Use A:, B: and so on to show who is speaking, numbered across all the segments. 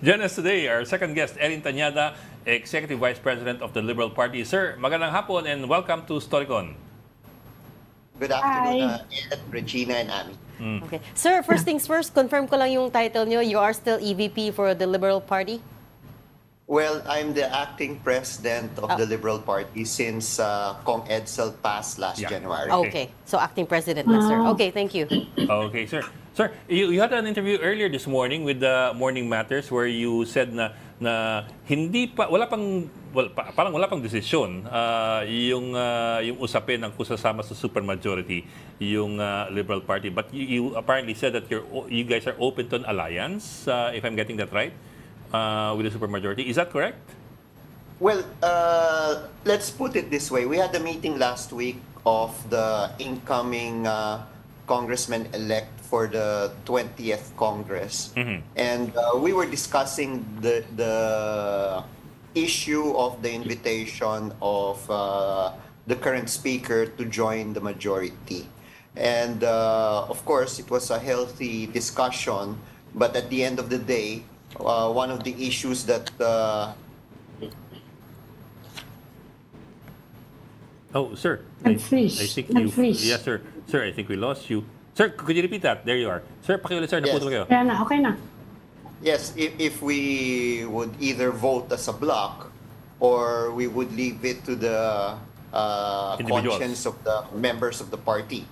A: Join us today, our second guest, Erin Tañada, Executive Vice President of the Liberal Party. Sir, magandang hapon and welcome to Storycon.
B: Good afternoon,
C: Hi.
B: Ed, Regina, and Ami.
D: Okay. Sir, first things first, confirm ko lang yung title nyo. You are still EVP for the Liberal Party?
B: Well, I'm the acting president of the Liberal Party since Kong Edsel passed last January.
D: Okay. So acting president na, sir. Okay, thank you.
A: Okay, sir. Sir, you had an interview earlier this morning with the Morning Matters where you said na hindi pa parang wala pang desisyon yung usapin ng kusasama sa supermajority yung Liberal Party, but you apparently said that you guys are open to an alliance, if I'm getting that right, with the supermajority. Is that correct?
B: Well, let's put it this way. We had a meeting last week of the incoming congressman-elect for the 20th Congress. And we were discussing the issue of the invitation of the current speaker to join the majority. And of course, it was a healthy discussion, but at the end of the day, one of the issues that
A: Oh, sir.
C: I'm freeze.
A: I think
C: I'm
A: you.
C: freeze.
A: Yes, sir. Sir, I think we lost you. Sir, could you repeat that? There you are. Sir, pakiulit, sir.
B: Yes.
A: Naputol kayo.
C: Kaya na, okay na.
B: yes, if we would either vote as a block or we would leave it to the
A: Individuals.
B: conscience of the members of the party.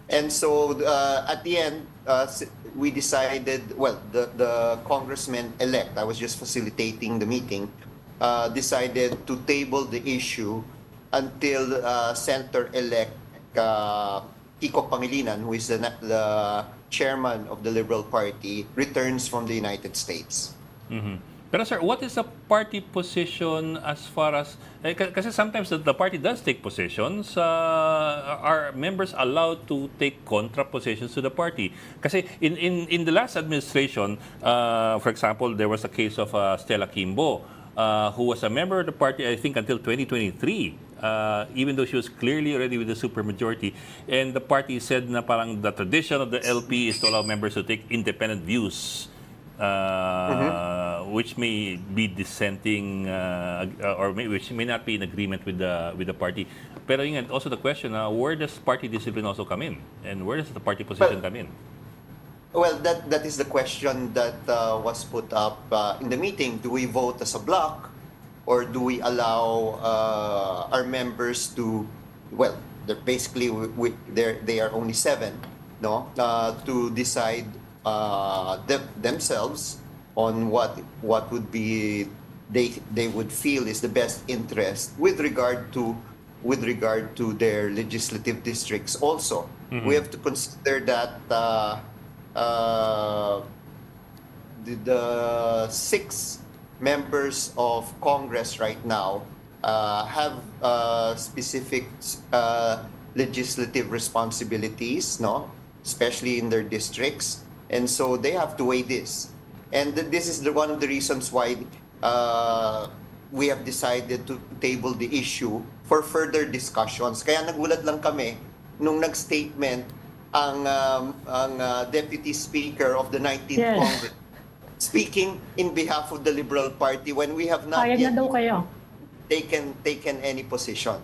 B: And so at the end, we decided, well, the congressman-elect, I was just facilitating the meeting, decided to table the issue until Senator-elect Kiko Pangilinan, who is the chairman of the Liberal Party, returns from the United States.
A: Pero sir, what is the party position as far as... kasi sometimes the party does take positions. Are members allowed to take contra positions to the party? Kasi in the last administration, for example, there was a case of Stella Kimbo, who was a member of the party, I think, until 2023, even though she was clearly already with the supermajority. And the party said na parang the tradition of the LP is to allow members to take independent views, which may be dissenting which may not be in agreement with the party. Pero yun, also the question, where does party discipline also come in? And where does the party position come in?
B: Well, that is the question that was put up in the meeting. Do we vote as a block, or do we allow our members to, well, they're basically they are only 7, no, to decide themselves on what would be they would feel is the best interest with regard to their legislative districts. Also, we have to consider that. The 6 members of Congress right now have specific legislative responsibilities, no, especially in their districts, and so they have to weigh this. And this is one of the reasons why we have decided to table the issue for further discussions. Kaya nagulat lang kami nung nag-statement ang Deputy Speaker of the 19th
C: Yes.
B: Congress, speaking in behalf of the Liberal Party when we have not
C: Kaya
B: yet
C: na daw kayo.
B: taken any position.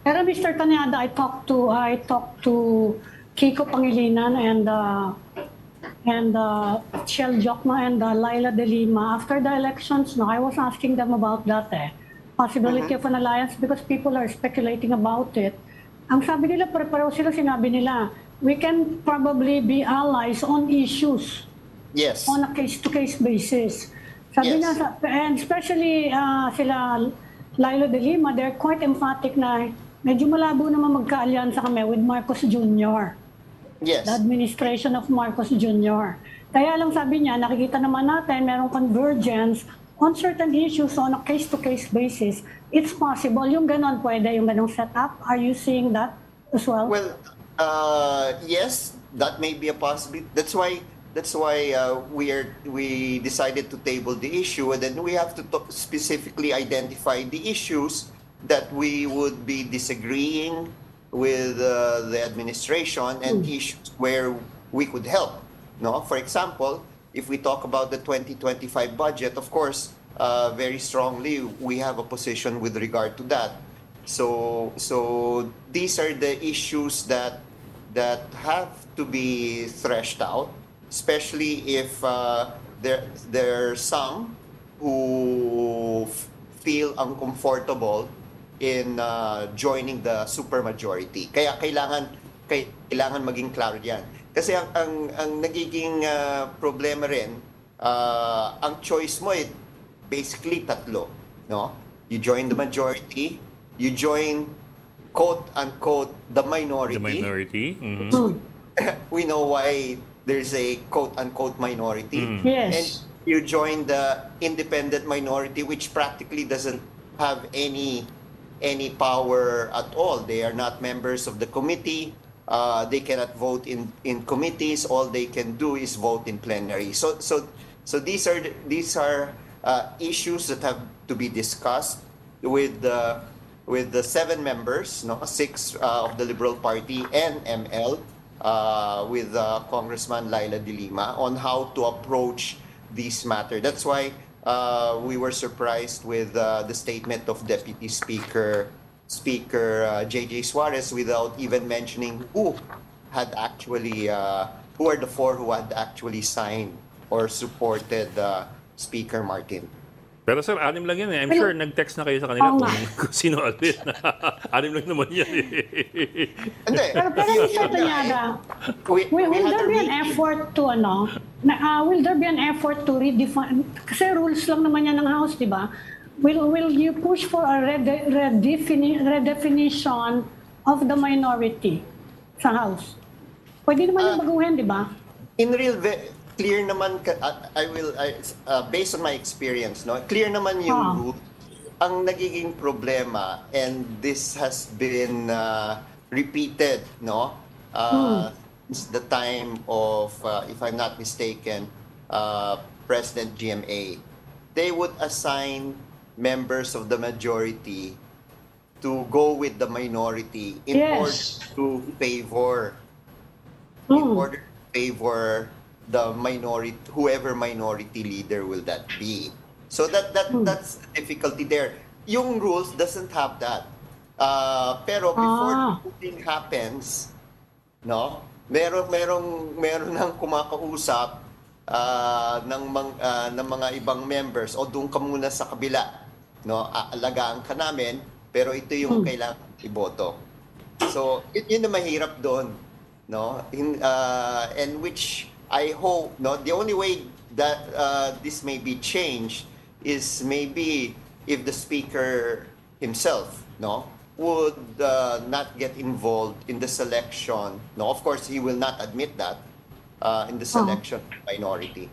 C: Pero Mr. Tañada, I talked to Kiko Pangilinan and Shell Jokma and Laila de Lima after the elections. No, I was asking them about that possibility of an alliance because people are speculating about it. Ang sabi nila, pareho sila, sinabi nila, we can probably be allies on issues.
B: Yes.
C: On a case-to-case basis. Sabi
B: Yes.
C: niya, and especially sila Laila de Lima, they're quite emphatic na medyo malabo naman magka-alyansa kami with Marcos Jr.
B: Yes.
C: The administration of Marcos Jr. Kaya lang sabi niya, nakikita naman natin merong convergence on certain issues on a case-to-case basis. It's possible. Yung ganon pwede, yung ganong setup. Are you seeing that as well?
B: Well, yes, that may be a possibility. That's why we decided to table the issue, and then we have to specifically identify the issues that we would be disagreeing with the administration and issues where we could help. No, for example, if we talk about the 2025 budget, of course, very strongly we have a position with regard to that. So these are the issues that have to be threshed out, especially if there are some who feel uncomfortable in joining the supermajority. Kaya kailangan maging klaro yan. Kasi ang nagiging problema rin, ang choice mo ay basically tatlo, no? You join the majority, you join quote-unquote the minority.
A: The minority. Mhm.
B: We know why there's a quote-unquote minority.
C: Yes.
B: And you join the independent minority, which practically doesn't have any power at all. They are not members of the committee. They cannot vote in committees. All they can do is vote in plenary. So these are issues that have to be discussed with the 7 members, no, 6 of the Liberal Party and ML, with Congressman Laila de Lima on how to approach this matter. That's why we were surprised with the statement of Deputy Speaker Jay-Jay Suarez without even mentioning who are the 4 who had actually signed or supported Speaker Martin.
A: Pero sir, 6 lang yan eh. I'm sure nag-text na kayo sa kanila
C: Oo
A: kung sino alin. 6 lang naman yan eh.
B: Hindi.
C: Pero Mr. Tañada, will there be an effort to will there be an effort to redefine, kasi rules lang naman yan ng House, di ba? Will you push for a redefinition of the minority sa House? Pwede naman yung baguhin, di ba?
B: In real, clear naman, based on my experience, no, clear naman yung rule. Ang nagiging problema, and this has been repeated, no, since the time of, if I'm not mistaken, President GMA, they would assign members of the majority to go with the minority in order to favor the minority, whoever minority leader will that be. So that's the difficulty there. Yung rules doesn't have that. Pero before the voting happens, no, merong nang kumakausap ng mga ibang members, o doon ka muna sa kabila, no, aalagaan ka namin, pero ito yung kailangan iboto. So yun na mahirap doon, no, and which I hope, no, the only way that this may be changed is maybe if the speaker himself, no, would not get involved in the selection. No, of course he will not admit that in the selection of minority.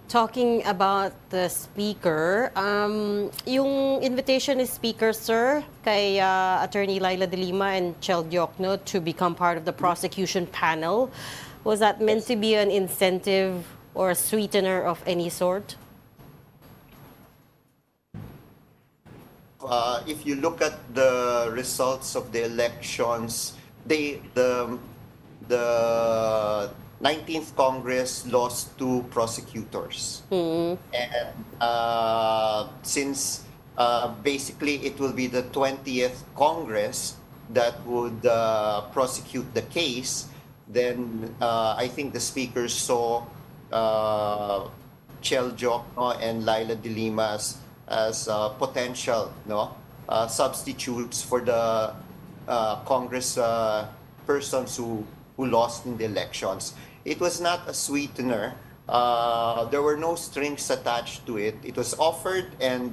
D: Talking about the speaker, yung invitation ni Speaker, sir, kay Attorney Laila de Lima and Chel Diokno to become part of the prosecution panel, was that meant to be an incentive or a sweetener of any sort?
B: If you look at the results of the elections, the 19th Congress lost 2 prosecutors. And since basically it will be the 20th Congress that would prosecute the case, then I think the speakers saw Chel Diokno and Laila de Lima as potential, no, substitutes for the Congress persons who lost in the elections. It was not a sweetener. There were no strings attached to it. It was offered and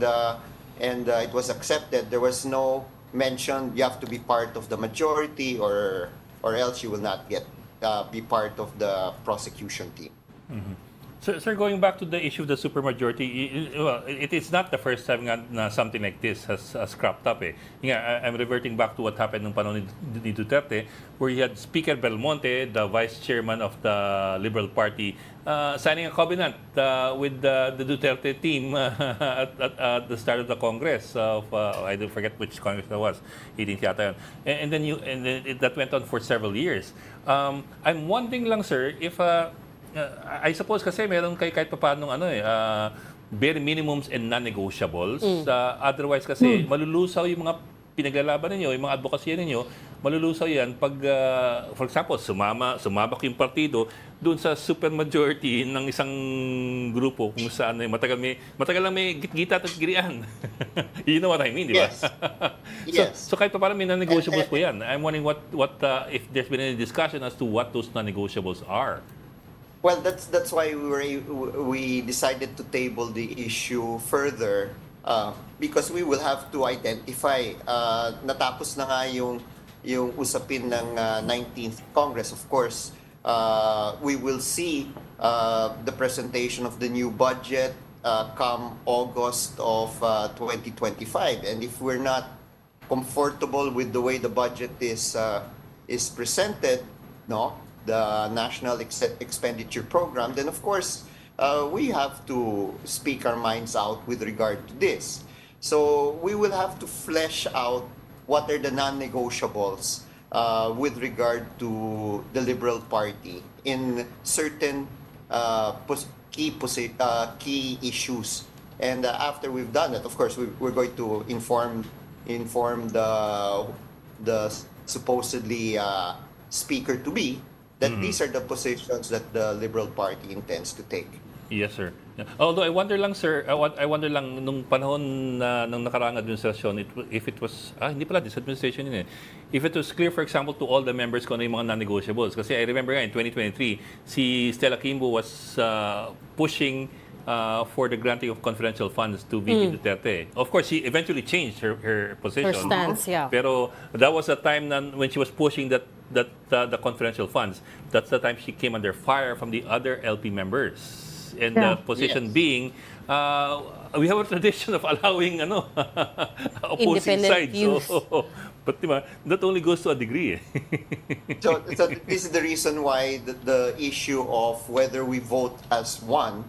B: it was accepted. There was no mention you have to be part of the majority or else you will not be part of the prosecution team.
A: So, sir, going back to the issue of the supermajority, well, it is not the first time na something like this has cropped up. I'm reverting back to what happened nung panahon ni Duterte, where you had Speaker Belmonte, the vice chairman of the Liberal Party, signing a covenant with the Duterte team at the start of the Congress of I don't forget which Congress that was, 18th yata yun. And then that went on for several years. I'm wondering lang, sir, if I suppose kasi meron kahit pa paano bare minimums and non-negotiables. Otherwise kasi malulusaw yung mga pinaglalaban ninyo, yung mga advokasya ninyo, malulusaw yan pag, for example, sumabak yung partido doon sa supermajority ng isang grupo kung saan matagal lang may gitgita at girian. You know what I mean, di ba?
B: Yes. Yes.
A: So kahit pa parang may non-negotiables po yan. I'm wondering what if there's been any discussion as to what those non-negotiables are.
B: Well, that's why we decided to table the issue further because we will have to identify. Natapos na nga yung usapin ng 19th Congress. Of course, we will see the presentation of the new budget come August of 2025, and if we're not comfortable with the way the budget is presented, the National Expenditure Program, then of course we have to speak our minds out with regard to this. So we will have to flesh out what are the non-negotiables with regard to the Liberal Party in certain key issues. And after we've done it, of course, we're going to inform the supposedly speaker to be that these are the positions that the Liberal Party intends to take.
A: Yes, sir. Yeah. Although I wonder lang, sir, I wonder lang nung panahon na nung nakaraang administrasyon, if it was, hindi pala, this administration yun eh. If it was clear, for example, to all the members kung ano yung mga non-negotiables. Kasi I remember nga, in 2023, si Stella Kimbo was pushing for the granting of confidential funds to VP Duterte. Of course, she eventually changed her position.
D: Her stance, yeah.
A: Pero that was a time when she was pushing the confidential funds. That's the time she came under fire from the other LP members. And the position being, we have a tradition of allowing opposing
D: Independent
A: sides.
D: views.
A: So, but diba, that only goes to a degree.
B: So this is the reason why the issue of whether we vote as one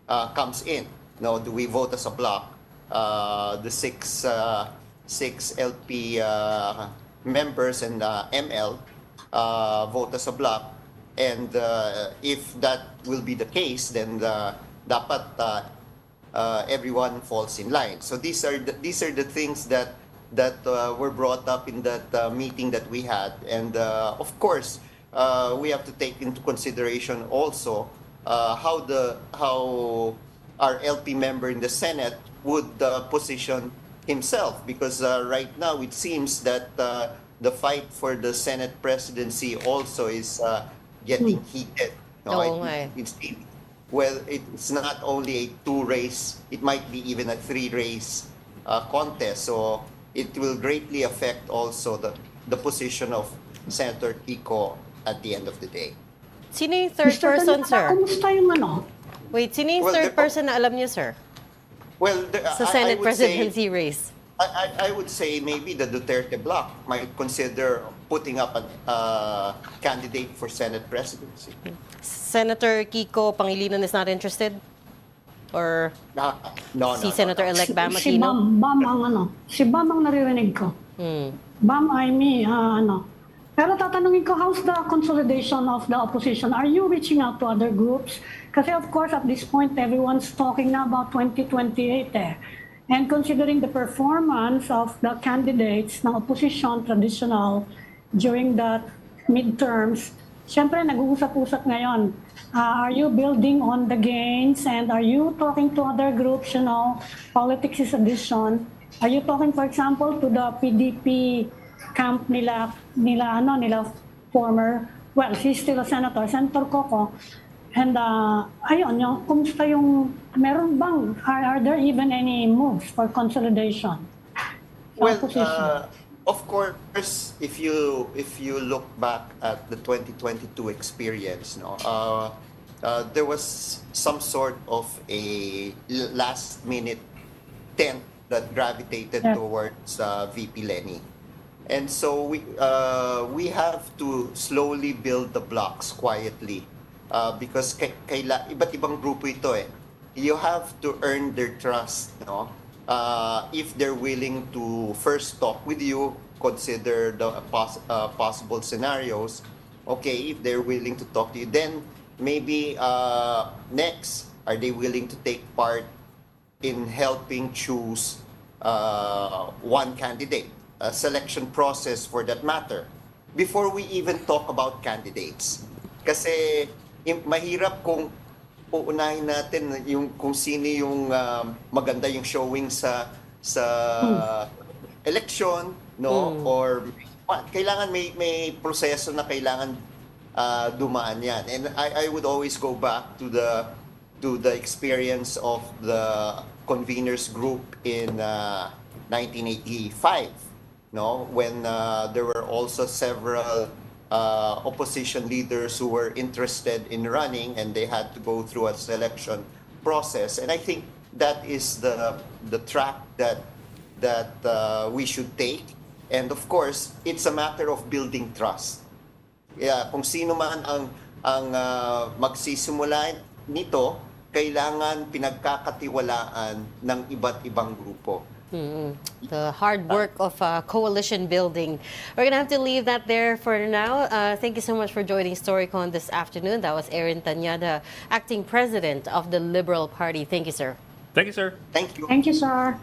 B: comes in. No, do we vote as a block? The six LP members and ML vote as a block. And if that will be the case, then dapat everyone falls in line. So these are the things that were brought up in that meeting that we had, and of course we have to take into consideration also how our LP member in the Senate would position himself, because right now it seems that the fight for the Senate presidency also is getting heated. It's not only a 2-race, it might be even a 3-race contest. So it will greatly affect also the position of Senator Kiko at the end of the day.
D: Sino yung third
C: Mr.
D: person,
C: Tañada,
D: sir?
C: Kumusta yung
D: Wait, sino yung
B: Well,
D: third person na alam niyo, sir?
B: Well,
D: Sa
B: I
D: Senate
B: would say-
D: presidency race.
B: I would say maybe the Duterte bloc might consider putting up a candidate for Senate presidency.
D: Senator Kiko Pangilinan is not interested? Or
B: No.
D: Senator-elect Bam
C: Si
D: Aquino?
C: Si Bam ang naririnig ko. Bam, Pero tatanungin ko, how's the consolidation of the opposition? Are you reaching out to other groups? Kasi of course, at this point, everyone's talking now about 2028 eh. And considering the performance of the candidates ng opposition, traditional, during the midterms, syempre nag-uusap-usap ngayon. Are you building on the gains, and are you talking to other groups, politics is addition? Are you talking, for example, to the PDP camp nila former, well, she's still a senator, Senator Coco. And kumusta meron bang, are there even any moves for consolidation?
B: Well, of course, if you look back at the 2022 experience, there was some sort of a last-minute tent that gravitated towards VP Lenny. And so we have to slowly build the blocks quietly. Because iba't ibang grupo ito eh. You have to earn their trust, if they're willing to first talk with you, consider the possible scenarios. Okay, if they're willing to talk to you, then maybe next, are they willing to take part in helping choose one candidate, a selection process for that matter, before we even talk about candidates. Kasi mahirap kung uunahin natin yung kung sino yung maganda yung showing sa election, no? Or kailangan may proseso na kailangan dumaan yan. And I would always go back to the experience of the conveners group in 1985, no, when there were also several opposition leaders who were interested in running, and they had to go through a selection process. And I think that is the track that we should take. And of course, it's a matter of building trust. Yeah, kung sino man ang magsisimula nito, kailangan pinagkakatiwalaan ng iba't ibang grupo.
D: The hard work of coalition building. We're going to have to leave that there for now. Thank you so much for joining Storycon this afternoon. That was Erin Tañada, acting president of the Liberal Party. Thank you, sir.
A: Thank you, sir.
B: Thank you.
C: Thank you, sir.